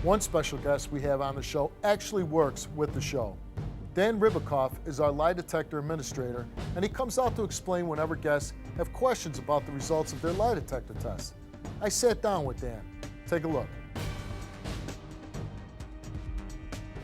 One special guest we have on the show actually works with the show. Dan Ribacoff is our lie detector administrator, and he comes out to explain whenever guests have questions about the results of their lie detector test. I sat down with Dan. Take a look.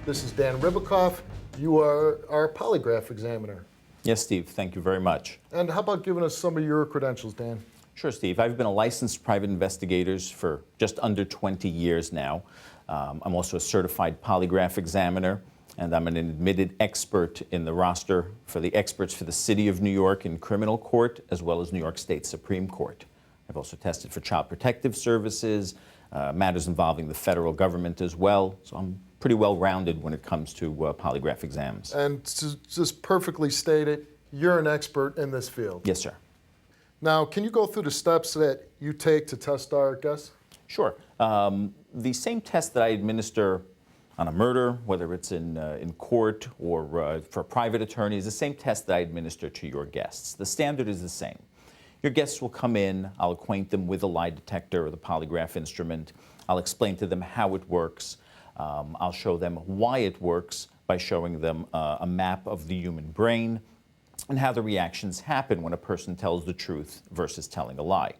This is Dan Ribacoff. You are our polygraph examiner. Yes, Steve, thank you very much. And how about giving us some of your credentials, Dan? Sure, Steve. I've been a licensed private investigator for just under 20 years now. I'm also a certified polygraph examiner, and I'm an admitted expert in the roster for the experts for the City of New York in criminal court, as well as New York State Supreme Court. I've also tested for Child Protective Services, matters involving the federal government as well, so I'm pretty well-rounded when it comes to polygraph exams. And to just perfectly state it, you're an expert in this field. Yes, sir. Now, can you go through the steps that you take to test our guests? Sure. The same test that I administer on a murder, whether it's in court or for private attorneys, the same test that I administer to your guests. The standard is the same. Your guests will come in, I'll acquaint them with the lie detector or the polygraph instrument. I'll explain to them how it works. I'll show them why it works by showing them a map of the human brain and how the reactions happen when a person tells the truth versus telling a lie.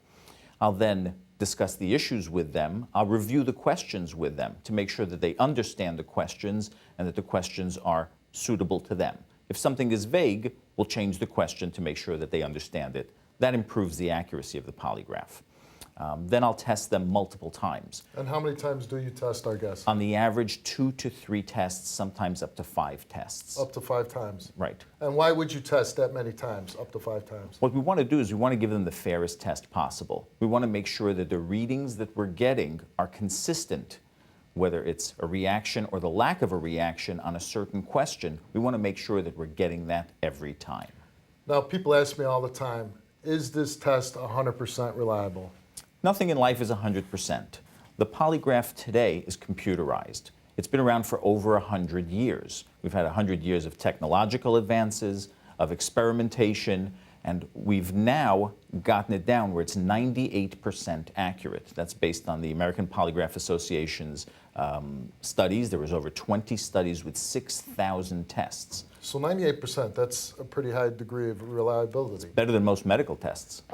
I'll then discuss the issues with them. I'll review the questions with them to make sure that they understand the questions and that the questions are suitable to them. If something is vague, we'll change the question to make sure that they understand it. That improves the accuracy of the polygraph. Then I'll test them multiple times. And how many times do you test our guests? On the average, 2 to 3 tests, sometimes up to 5 tests. Up to 5 times? Right. And why would you test that many times, up to 5 times? What we want to do is we want to give them the fairest test possible. We want to make sure that the readings that we're getting are consistent, whether it's a reaction or the lack of a reaction on a certain question. We want to make sure that we're getting that every time. Now, people ask me all the time, is this test 100% reliable? Nothing in life is 100%. The polygraph today is computerized. It's been around for over 100 years. We've had 100 years of technological advances, of experimentation, and we've now gotten it down where it's 98% accurate. That's based on the American Polygraph Association's studies. There was over 20 studies with 6,000 tests. So 98%, that's a pretty high degree of reliability. It's better than most medical tests.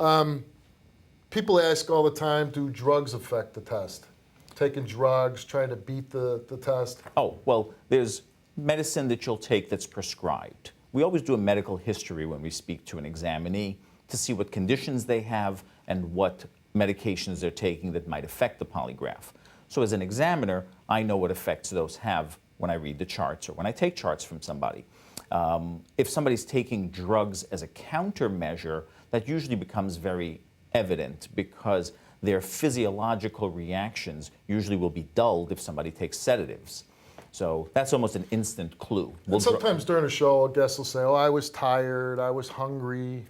People ask all the time, do drugs affect the test? Taking drugs, trying to beat the test? Oh, well, there's medicine that you'll take that's prescribed. We always do a medical history when we speak to an examinee to see what conditions they have and what medications they're taking that might affect the polygraph. So as an examiner, I know what effects those have when I read the charts or when I take charts from somebody. If somebody's taking drugs as a countermeasure, that usually becomes very evident because their physiological reactions usually will be dulled if somebody takes sedatives. So that's almost an instant clue. And sometimes during a show, a guest will say, oh, I was tired, I was hungry.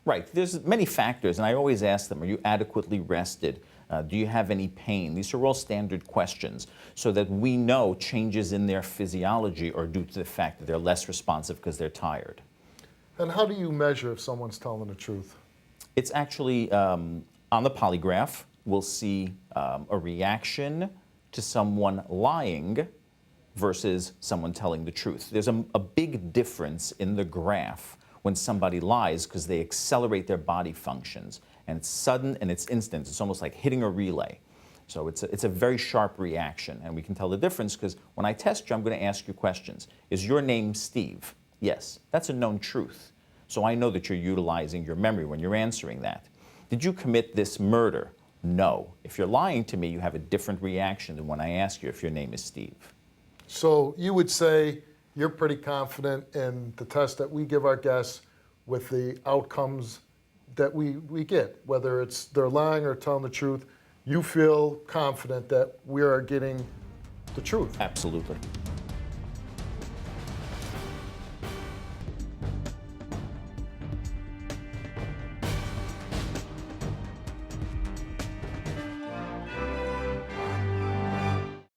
Right. There's many factors, and I always ask them, are you adequately rested? Do you have any pain? These are all standard questions so that we know changes in their physiology are due to the fact that they're less responsive because they're tired. And how do you measure if someone's telling the truth? It's actually, on the polygraph, we'll see a reaction to someone lying versus someone telling the truth. There's a big difference in the graph when somebody lies because they accelerate their body functions. And it's sudden and it's instant. It's almost like hitting a relay. So it's a very sharp reaction. And we can tell the difference because when I test you, I'm going to ask you questions. Is your name Steve? Yes. That's a known truth. So I know that you're utilizing your memory when you're answering that. Did you commit this murder? No. If you're lying to me, you have a different reaction than when I ask you if your name is Steve. So you would say you're pretty confident in the test that we give our guests with the outcomes that we get, whether it's they're lying or telling the truth. You feel confident that we are getting the truth. Absolutely.